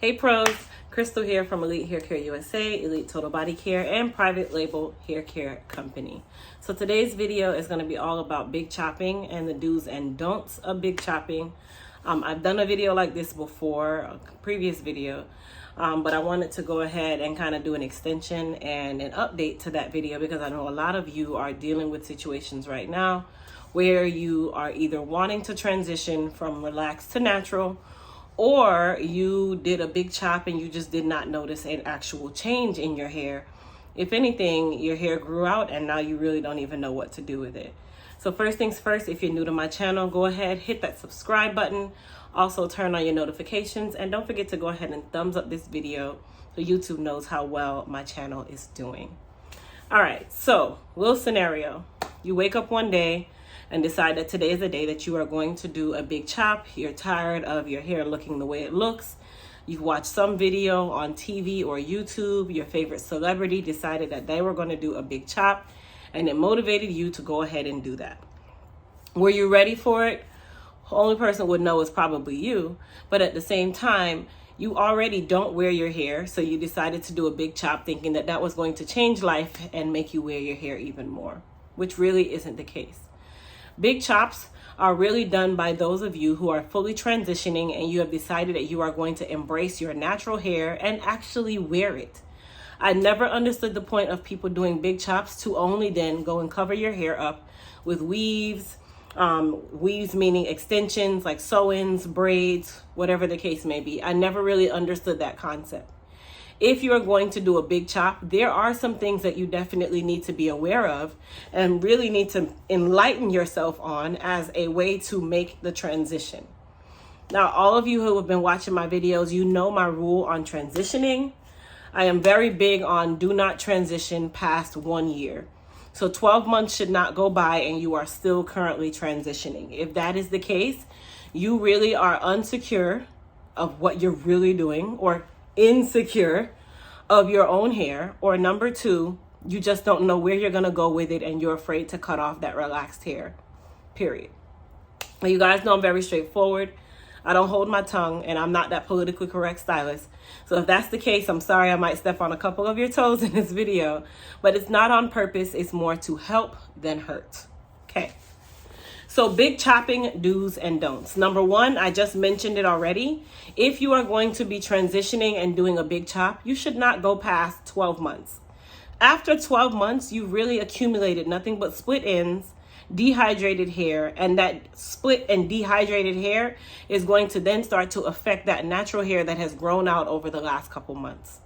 Hey pros, Crystal here from Elite Hair Care USA, Elite Total Body Care, and private label hair care company. So today's video is going to be all about big chopping and the do's and don'ts of big chopping. I've done a video like this before, a previous video, but I wanted to go ahead and kind of do an extension and an update to that video because I know a lot of you are dealing with situations right now where you are either wanting to transition from relaxed to natural, or you did a big chop and you just did not notice an actual change in your hair. If anything, your hair grew out and now you really don't even know what to do with it. So first things first, if you're new to my channel, go ahead, hit that subscribe button. Also turn on your notifications and don't forget to go ahead and thumbs up this video so YouTube knows how well my channel is doing. All right, so little scenario. You wake up one day and decide that today is the day that you are going to do a big chop. You're tired of your hair looking the way it looks. You've watched some video on TV or YouTube. Your favorite celebrity decided that they were going to do a big chop and it motivated you to go ahead and do that. Were you ready for it? The only person would know is probably you, but at the same time, you already don't wear your hair, so you decided to do a big chop thinking that that was going to change life and make you wear your hair even more, which really isn't the case. Big chops are really done by those of you who are fully transitioning and you have decided that you are going to embrace your natural hair and actually wear it. I never understood the point of people doing big chops to only then go and cover your hair up with weaves, weaves meaning extensions like sew-ins, braids, whatever the case may be. I never really understood that concept. If you're going to do a big chop, there are some things that you definitely need to be aware of and really need to enlighten yourself on as a way to make the transition. Now, all of you who have been watching my videos, you know my rule on transitioning. I am very big on do not transition past 1 year. So 12 months should not go by and you are still currently transitioning. If that is the case, you really are unsecure of what you're really doing, or insecure of your own hair, or number two, you just don't know where you're going to go with it and you're afraid to cut off that relaxed hair, period. Now, you guys know I'm very straightforward. I don't hold my tongue and I'm not that politically correct stylist. So if that's the case, I'm sorry I might step on a couple of your toes in this video, but it's not on purpose. It's more to help than hurt. Okay. So big chopping do's and don'ts. Number one, I just mentioned it already. If you are going to be transitioning and doing a big chop, you should not go past 12 months. After 12 months, you've really accumulated nothing but split ends, dehydrated hair, and that split and dehydrated hair is going to then start to affect that natural hair that has grown out over the last couple months.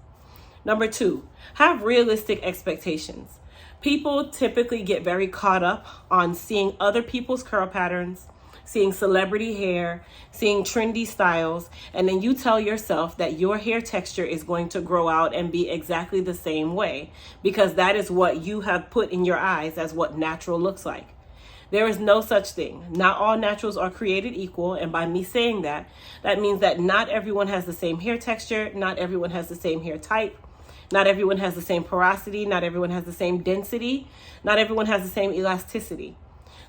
Number two, have realistic expectations. People typically get very caught up on seeing other people's curl patterns, seeing celebrity hair, seeing trendy styles, and then you tell yourself that your hair texture is going to grow out and be exactly the same way because that is what you have put in your eyes as what natural looks like. There is no such thing. Not all naturals are created equal, and by me saying that, that means that not everyone has the same hair texture, not everyone has the same hair type, not everyone has the same porosity, not everyone has the same density, not everyone has the same elasticity.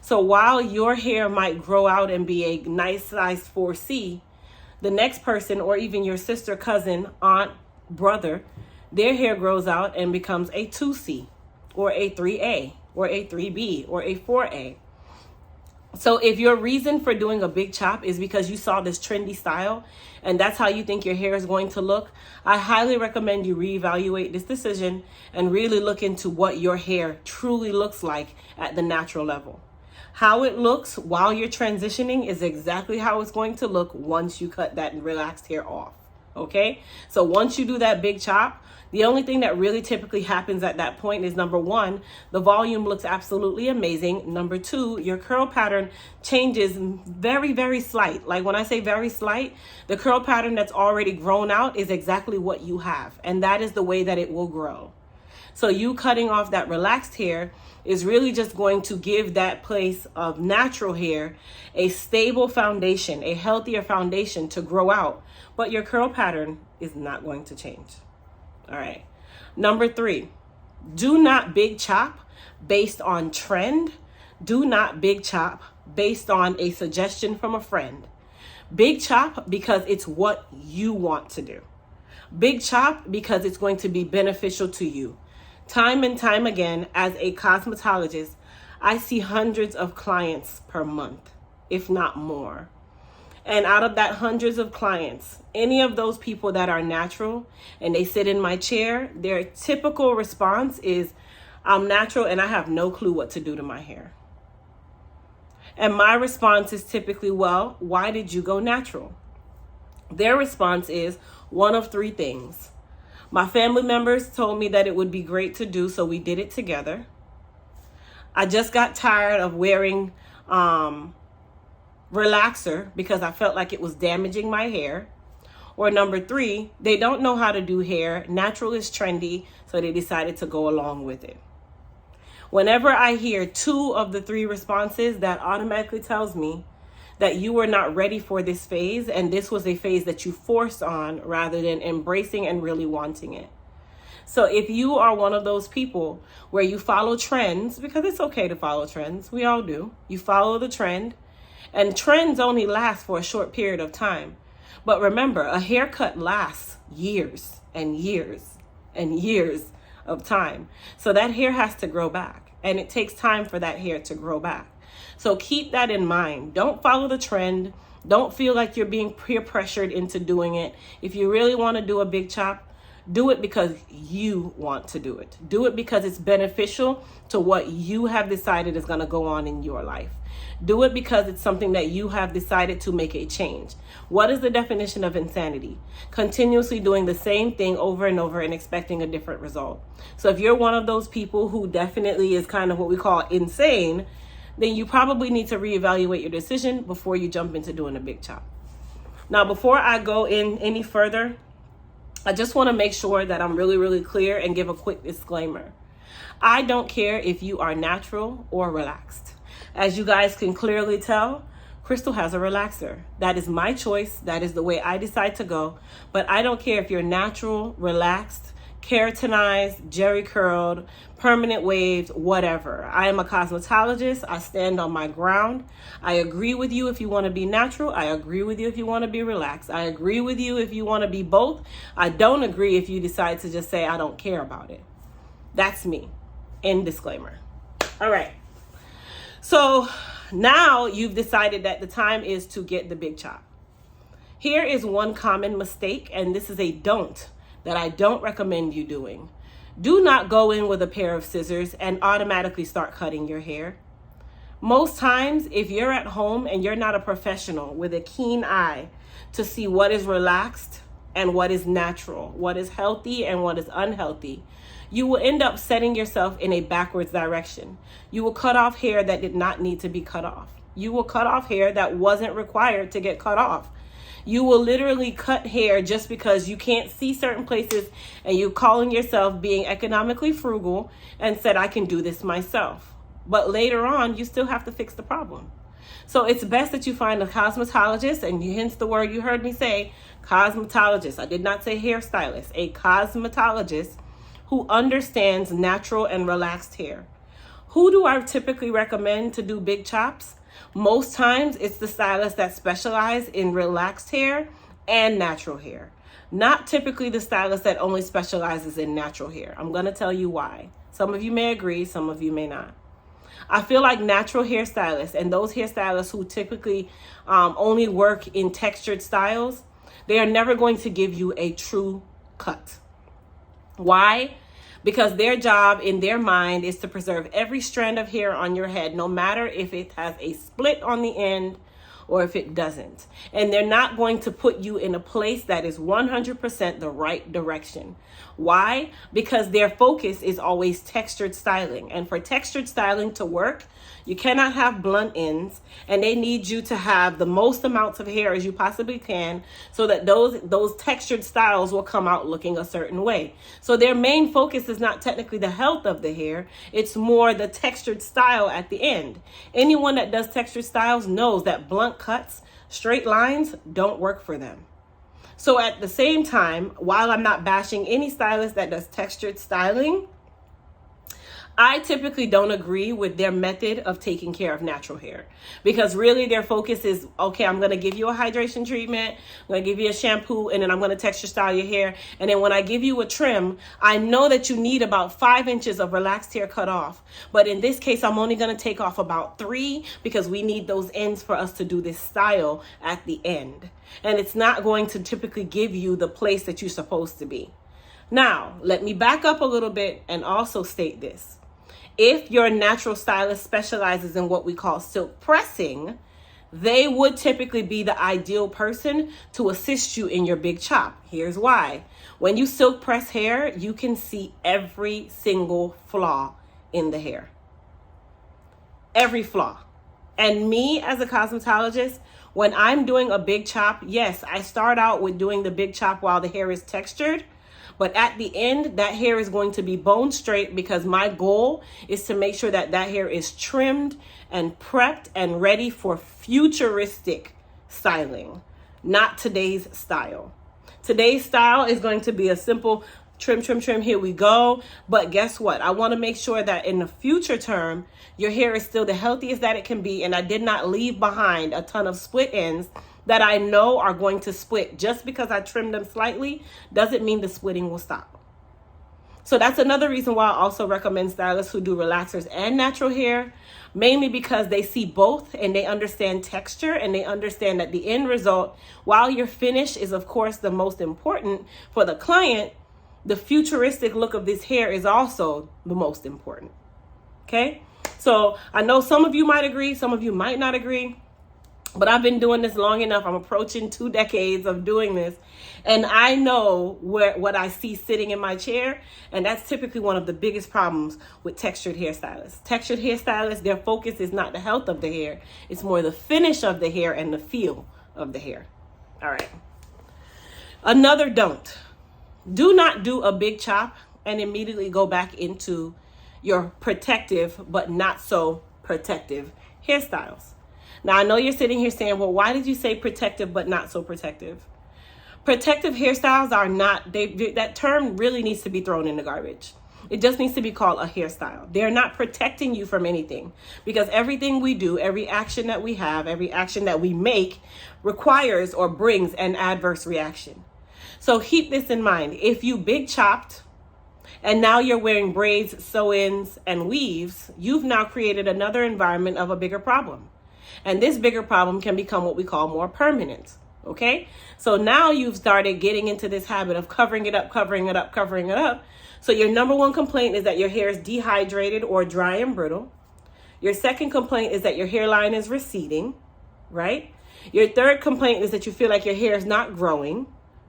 So while your hair might grow out and be a nice size 4C, the next person, or even your sister, cousin, aunt, brother, their hair grows out and becomes a 2C or a 3A or a 3B or a 4A. So if your reason for doing a big chop is because you saw this trendy style and that's how you think your hair is going to look, I highly recommend you reevaluate this decision and really look into what your hair truly looks like at the natural level. How it looks while you're transitioning is exactly how it's going to look once you cut that relaxed hair off. Okay? So once you do that big chop, the only thing that really typically happens at that point is, number one, the volume looks absolutely amazing. Number two, your curl pattern changes very, very slight. Like when I say very slight, the curl pattern that's already grown out is exactly what you have. And that is the way that it will grow. So you cutting off that relaxed hair is really just going to give that place of natural hair a stable foundation, a healthier foundation to grow out. But your curl pattern is not going to change. All right. Number three, do not big chop based on trend. Do not big chop based on a suggestion from a friend. Big chop because it's what you want to do. Big chop because it's going to be beneficial to you. Time and time again, as a cosmetologist, I see hundreds of clients per month, if not more. And out of that hundreds of clients, any of those people that are natural and they sit in my chair, their typical response is, I'm natural and I have no clue what to do to my hair. And my response is typically, well, why did you go natural? Their response is one of three things. My family members told me that it would be great to do, so we did it together. I just got tired of wearing relaxer because I felt like it was damaging my hair. Or number three, they don't know how to do hair. Natural is trendy, so they decided to go along with it. Whenever I hear two of the three responses, that automatically tells me that you were not ready for this phase, and this was a phase that you forced on rather than embracing and really wanting it. So if you are one of those people where you follow trends, because it's okay to follow trends, we all do. You follow the trend, and trends only last for a short period of time. But remember, a haircut lasts years and years and years of time. So that hair has to grow back, and it takes time for that hair to grow back. So keep that in mind. Don't follow the trend. Don't feel like you're being peer pressured into doing it. If you really want to do a big chop, do it because you want to do it. Do it because it's beneficial to what you have decided is going to go on in your life. Do it because it's something that you have decided to make a change. What is the definition of insanity? Continuously doing the same thing over and over and expecting a different result. So if you're one of those people who definitely is kind of what we call insane, then you probably need to reevaluate your decision before you jump into doing a big chop. Now, before I go in any further, I just want to make sure that I'm really, really clear and give a quick disclaimer. I don't care if you are natural or relaxed. As you guys can clearly tell, Crystal has a relaxer. That is my choice. That is the way I decide to go. But I don't care if you're natural, relaxed, keratinized, jerry curled, permanent waves, whatever. I am a cosmetologist. I stand on my ground. I agree with you if you want to be natural. I agree with you if you want to be relaxed. I agree with you if you want to be both. I don't agree if you decide to just say, I don't care about it. That's me. End disclaimer. All right. So now you've decided that the time is to get the big chop. Here is one common mistake, and this is a don't that I don't recommend you doing. Do not go in with a pair of scissors and automatically start cutting your hair. Most times, if you're at home and you're not a professional with a keen eye to see what is relaxed and what is natural, what is healthy and what is unhealthy, you will end up setting yourself in a backwards direction. You will cut off hair that did not need to be cut off. You will cut off hair that wasn't required to get cut off. You will literally cut hair just because you can't see certain places and you're calling yourself being economically frugal and said, I can do this myself. But later on, you still have to fix the problem. So it's best that you find a cosmetologist, and hence the word you heard me say, cosmetologist. I did not say hairstylist, a cosmetologist who understands natural and relaxed hair. Who do I typically recommend to do big chops? Most times it's the stylists that specialize in relaxed hair and natural hair. Not typically the stylist that only specializes in natural hair. I'm going to tell you why. Some of you may agree, some of you may not. I feel like natural hairstylists and those hairstylists who typically only work in textured styles, they are never going to give you a true cut. Why? Because their job in their mind is to preserve every strand of hair on your head, no matter if it has a split on the end or if it doesn't. And they're not going to put you in a place that is 100% the right direction. Why? Because their focus is always textured styling. And for textured styling to work, you cannot have blunt ends, and they need you to have the most amounts of hair as you possibly can so that those textured styles will come out looking a certain way. So their main focus is not technically the health of the hair, it's more the textured style at the end. Anyone that does textured styles knows that blunt cuts, straight lines don't work for them. So at the same time, while I'm not bashing any stylist that does textured styling, I typically don't agree with their method of taking care of natural hair, because really their focus is, okay, I'm going to give you a hydration treatment, I'm going to give you a shampoo, and then I'm going to texture style your hair. And then when I give you a trim, I know that you need about 5 inches of relaxed hair cut off. But in this case, I'm only going to take off about 3 because we need those ends for us to do this style at the end. And it's not going to typically give you the place that you're supposed to be. Now, let me back up a little bit and also state this. If your natural stylist specializes in what we call silk pressing, they would typically be the ideal person to assist you in your big chop. Here's why. When you silk press hair, you can see every single flaw in the hair. Every flaw. And me as a cosmetologist, when I'm doing a big chop, yes, I start out with doing the big chop while the hair is textured. But at the end, that hair is going to be bone straight, because my goal is to make sure that that hair is trimmed and prepped and ready for futuristic styling, not today's style. Today's style is going to be a simple trim, trim, trim, here we go. But guess what? I want to make sure that in the future term, your hair is still the healthiest that it can be. And I did not leave behind a ton of split ends that I know are going to split. Just because I trim them slightly doesn't mean the splitting will stop. So that's another reason why I also recommend stylists who do relaxers and natural hair, mainly because they see both and they understand texture, and they understand that the end result, while your finish is of course the most important for the client, the futuristic look of this hair is also the most important. Okay? So I know some of you might agree, some of you might not agree. But I've been doing this long enough. I'm approaching 2 decades of doing this. And I know what I see sitting in my chair. And that's typically one of the biggest problems with textured hairstylists. Textured hairstylists, their focus is not the health of the hair. It's more the finish of the hair and the feel of the hair. All right. Another don't. Do not do a big chop and immediately go back into your protective but not so protective hairstyles. Now, I know you're sitting here saying, well, why did you say protective but not so protective? Protective hairstyles are not, that term really needs to be thrown in the garbage. It just needs to be called a hairstyle. They're not protecting you from anything, because everything we do, every action that we have, every action that we make requires or brings an adverse reaction. So keep this in mind. If you big chopped and now you're wearing braids, sew-ins, and weaves, you've now created another environment of a bigger problem. And this bigger problem can become what we call more permanent. Okay? So now you've started getting into this habit of covering it up, covering it up, covering it up. So your number one complaint is that your hair is dehydrated or dry and brittle. Your second complaint is that your hairline is receding, right? Your third complaint is that you feel like your hair is not growing,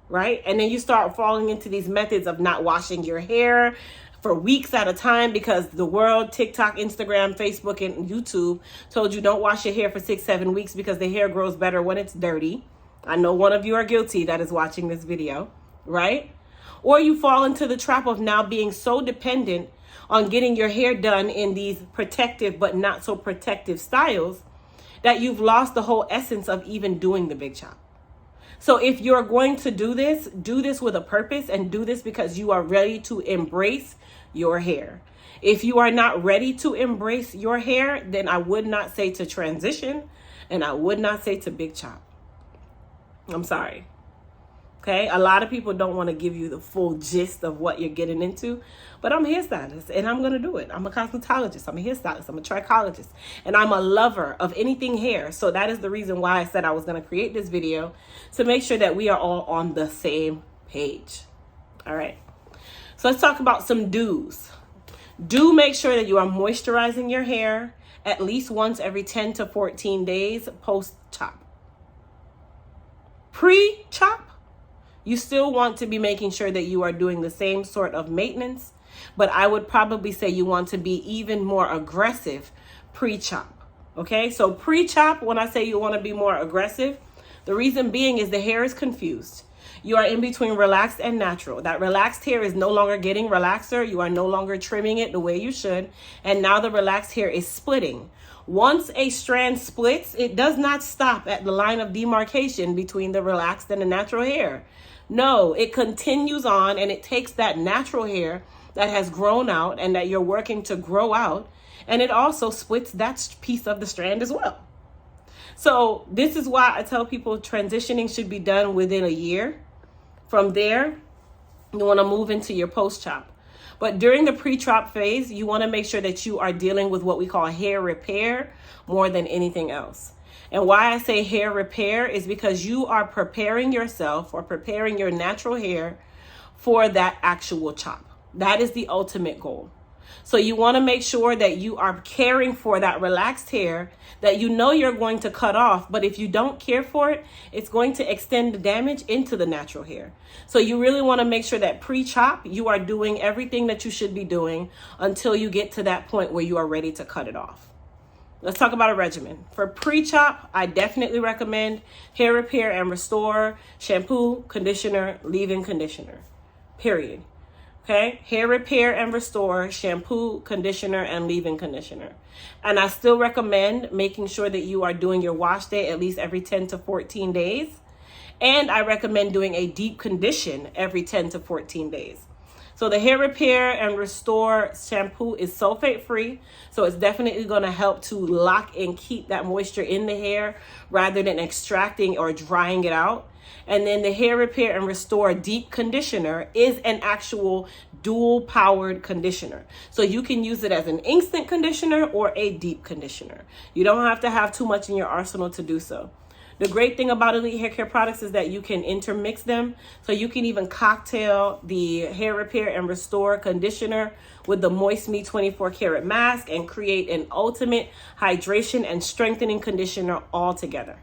right? And then you start falling into these methods of not washing your hair for weeks at a time, because the world, TikTok, Instagram, Facebook, and YouTube told you don't wash your hair for 6-7 weeks because the hair grows better when it's dirty. I know one of you are guilty that is watching this video, right? Or you fall into the trap of now being so dependent on getting your hair done in these protective but not so protective styles that you've lost the whole essence of even doing the big chop. So if you're going to do this with a purpose, and do this because you are ready to embrace your hair. If you are not ready to embrace your hair, then I would not say to transition, and I would not say to big chop. I'm sorry. Okay? A lot of people don't want to give you the full gist of what you're getting into, but I'm a hairstylist and I'm going to do it. I'm a cosmetologist. I'm a hairstylist. I'm a trichologist, and I'm a lover of anything hair. So that is the reason why I said I was going to create this video, to make sure that we are all on the same page. All right. So let's talk about some do's. Do make sure that you are moisturizing your hair at least once every 10 to 14 days post-chop. Pre-chop, you still want to be making sure that you are doing the same sort of maintenance, but I would probably say you want to be even more aggressive pre-chop. Okay, so pre-chop, when I say you want to be more aggressive, the reason being is the hair is confused. You are in between relaxed and natural. That relaxed hair is no longer getting relaxer. You are no longer trimming it the way you should. And now the relaxed hair is splitting. Once a strand splits, it does not stop at the line of demarcation between the relaxed and the natural hair. No, it continues on, and it takes that natural hair that has grown out and that you're working to grow out. And it also splits that piece of the strand as well. So this is why I tell people transitioning should be done within a year. From there, you want to move into your post-chop. But during the pre-chop phase, you want to make sure that you are dealing with what we call hair repair more than anything else. And why I say hair repair is because you are preparing yourself or preparing your natural hair for that actual chop. That is the ultimate goal. So you want to make sure that you are caring for that relaxed hair that you know you're going to cut off. But if you don't care for it, it's going to extend the damage into the natural hair. So you really want to make sure that pre-chop, you are doing everything that you should be doing until you get to that point where you are ready to cut it off. Let's talk about a regimen. For pre-chop, I definitely recommend hair repair and restore, shampoo, conditioner, leave-in conditioner, period. Okay, hair repair and restore, shampoo, conditioner, and leave-in conditioner. And I still recommend making sure that you are doing your wash day at least every 10 to 14 days. And I recommend doing a deep condition every 10 to 14 days. So the hair repair and restore shampoo is sulfate free. So it's definitely going to help to lock and keep that moisture in the hair rather than extracting or drying it out. And then the hair repair and restore deep conditioner is an actual dual powered conditioner. So you can use it as an instant conditioner or a deep conditioner. You don't have to have too much in your arsenal to do so. The great thing about Elite Hair Care products is that you can intermix them. So you can even cocktail the hair repair and restore conditioner with the Moist Me 24 karat mask and create an ultimate hydration and strengthening conditioner all together.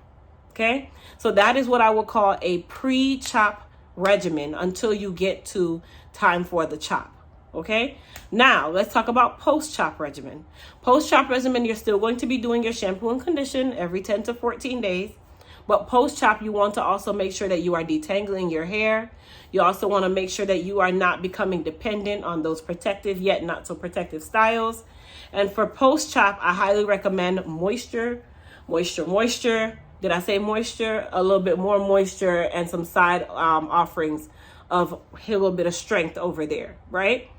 Okay, so that is what I would call a pre-chop regimen until you get to time for the chop. Okay, now let's talk about post-chop regimen. Post-chop regimen, you're still going to be doing your shampoo and condition every 10 to 14 days. But post-chop, you want to also make sure that you are detangling your hair. You also want to make sure that you are not becoming dependent on those protective yet not so protective styles. And for post-chop, I highly recommend moisture. Did I say moisture? A little bit more moisture and some side offerings of a little bit of strength over there, right?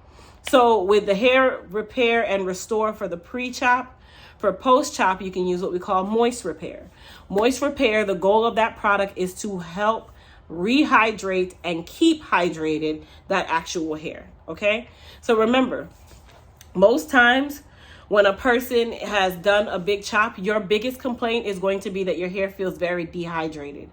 So with the hair repair and restore for the pre-chop, for post-chop, you can use what we call moist repair. Moist repair, the goal of that product is to help rehydrate and keep hydrated that actual hair, okay? So remember, most times when a person has done a big chop, your biggest complaint is going to be that your hair feels very dehydrated.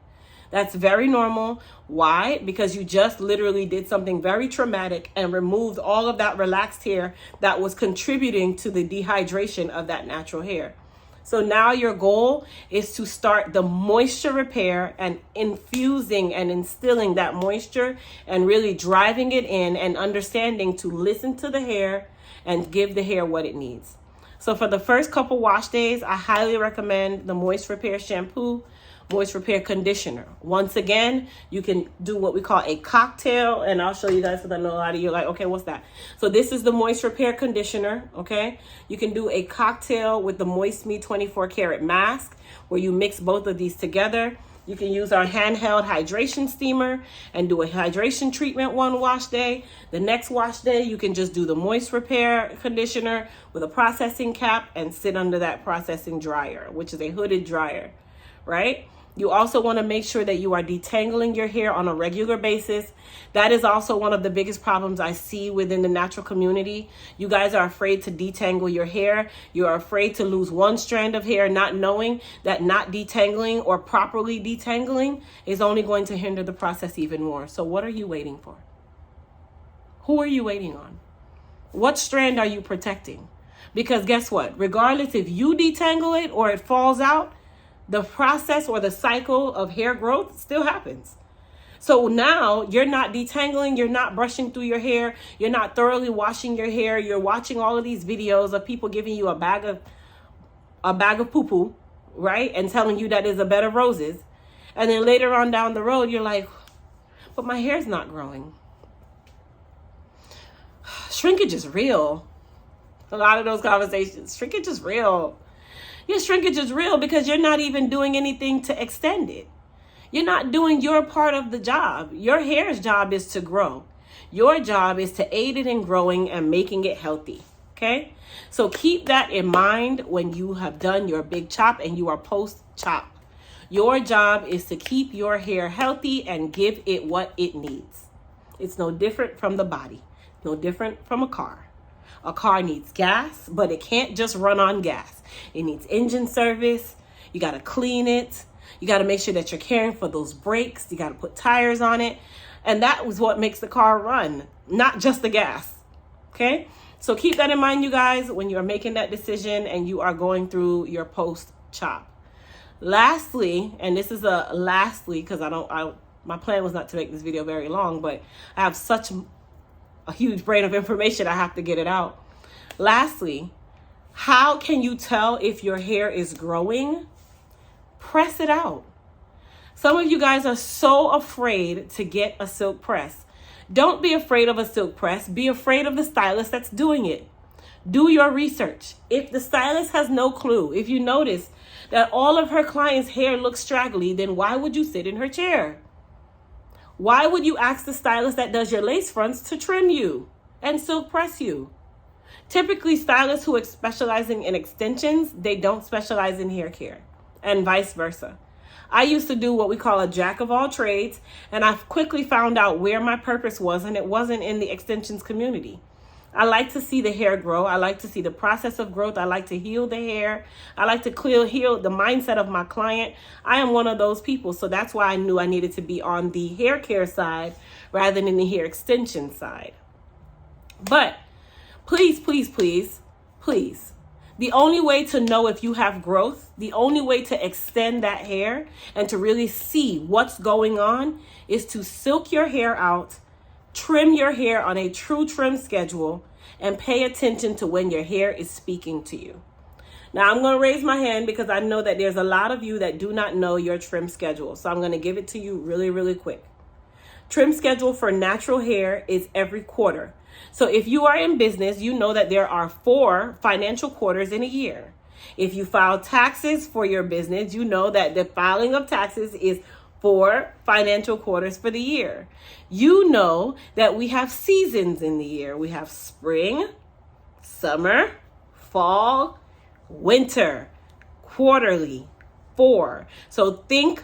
That's very normal. Why? Because you just literally did something very traumatic and removed all of that relaxed hair that was contributing to the dehydration of that natural hair. So now your goal is to start the moisture repair and infusing and instilling that moisture and really driving it in and understanding to listen to the hair and give the hair what it needs. So for the first couple wash days, I highly recommend the Moist Repair shampoo, Moist Repair conditioner. Once again, you can do what we call a cocktail, and I'll show you guys because I know a lot of you are like, okay, what's that? So this is the Moist Repair conditioner, okay? You can do a cocktail with the Moist Me 24 karat mask where you mix both of these together. You can use our handheld hydration steamer and do a hydration treatment one wash day. The next wash day, you can just do the Moist Repair conditioner with a processing cap and sit under that processing dryer, which is a hooded dryer, right? You also want to make sure that you are detangling your hair on a regular basis. That is also one of the biggest problems I see within the natural community. You guys are afraid to detangle your hair. You're afraid to lose one strand of hair, not knowing that not detangling or properly detangling is only going to hinder the process even more. So what are you waiting for? Who are you waiting on? What strand are you protecting? Because guess what? Regardless if you detangle it or it falls out, the process or the cycle of hair growth still happens. So now you're not detangling, you're not brushing through your hair, you're not thoroughly washing your hair, you're watching all of these videos of people giving you a bag of poo-poo, right? And telling you that is a bed of roses. And then later on down the road, you're like, but my hair's not growing. Shrinkage is real. A lot of those conversations, shrinkage is real. Your shrinkage is real because you're not even doing anything to extend it. You're not doing your part of the job. Your hair's job is to grow. Your job is to aid it in growing and making it healthy. Okay? So keep that in mind when you have done your big chop and you are post-chop. Your job is to keep your hair healthy and give it what it needs. It's no different from the body, no different from a car. A car needs gas, but it can't just run on gas. It needs engine service. You got to clean it. You got to make sure that you're caring for those brakes. You got to put tires on it. And that was what makes the car run, not just the gas. Okay? So keep that in mind, you guys, when you're making that decision and you are going through your post-chop. Lastly, and this is a lastly, because my plan was not to make this video very long, but I have such a huge brain of information, I have to get it out. Lastly, how can you tell if your hair is growing? Press it out. Some of you guys are so afraid to get a silk press. Don't be afraid of a silk press. Be afraid of the stylist that's doing it. Do your research. If the stylist has no clue, if you notice that all of her clients' hair looks straggly, then why would you sit in her chair? Why would you ask the stylist that does your lace fronts to trim you and silk press you? Typically, stylists who are specializing in extensions, they don't specialize in hair care, and vice versa. I used to do what we call a jack of all trades, and I quickly found out where my purpose was, and it wasn't in the extensions community. I like to see the hair grow. I like to see the process of growth. I like to heal the hair. I like to heal the mindset of my client. I am one of those people, so that's why I knew I needed to be on the hair care side rather than the hair extension side. But please, please, please, please, the only way to know if you have growth, the only way to extend that hair and to really see what's going on is to silk your hair out, trim your hair on a true trim schedule, and pay attention to when your hair is speaking to you. Now, I'm going to raise my hand because I know that there's a lot of you that do not know your trim schedule. So I'm going to give it to you really, really quick. Trim schedule for natural hair is every quarter. So if you are in business, you know that there are 4 financial quarters in a year. If you file taxes for your business, you know that the filing of taxes is 4 financial quarters for the year. You know that we have seasons in the year. We have spring, summer, fall, winter, quarterly, 4. So think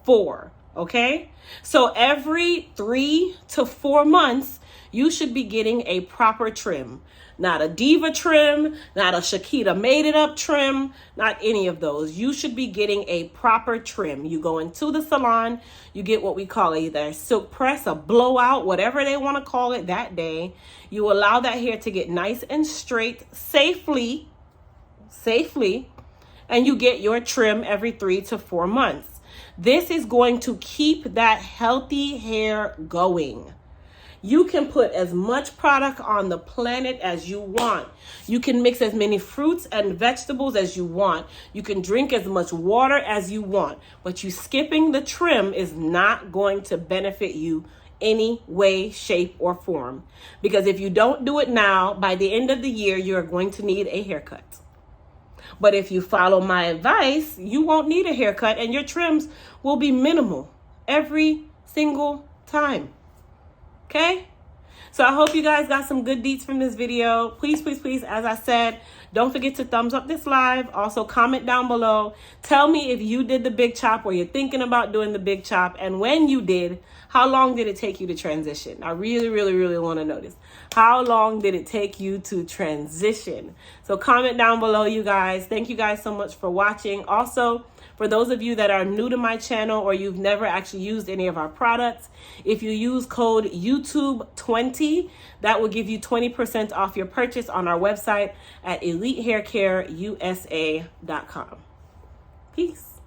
4, okay? So every 3 to 4 months, you should be getting a proper trim. Not a diva trim, not a Shakita made it up trim, not any of those. You should be getting a proper trim. You go into the salon, you get what we call either a silk press, a blowout, whatever they want to call it that day. You allow that hair to get nice and straight safely, and you get your trim every 3 to 4 months. This is going to keep that healthy hair going. You can put as much product on the planet as you want. You can mix as many fruits and vegetables as you want. You can drink as much water as you want. But you skipping the trim is not going to benefit you any way, shape, or form. Because if you don't do it now, by the end of the year, you're going to need a haircut. But if you follow my advice, you won't need a haircut and your trims will be minimal every single time. Okay? So I hope you guys got some good deets from this video. Please, please, please, as I said, don't forget to thumbs up this live. Also, comment down below. Tell me if you did the big chop or you're thinking about doing the big chop. And when you did, how long did it take you to transition? I really, really, really want to know this. How long did it take you to transition? So comment down below, you guys. Thank you guys so much for watching. Also, for those of you that are new to my channel or you've never actually used any of our products, if you use code YouTube20, that will give you 20% off your purchase on our website at elitehaircareusa.com. Peace.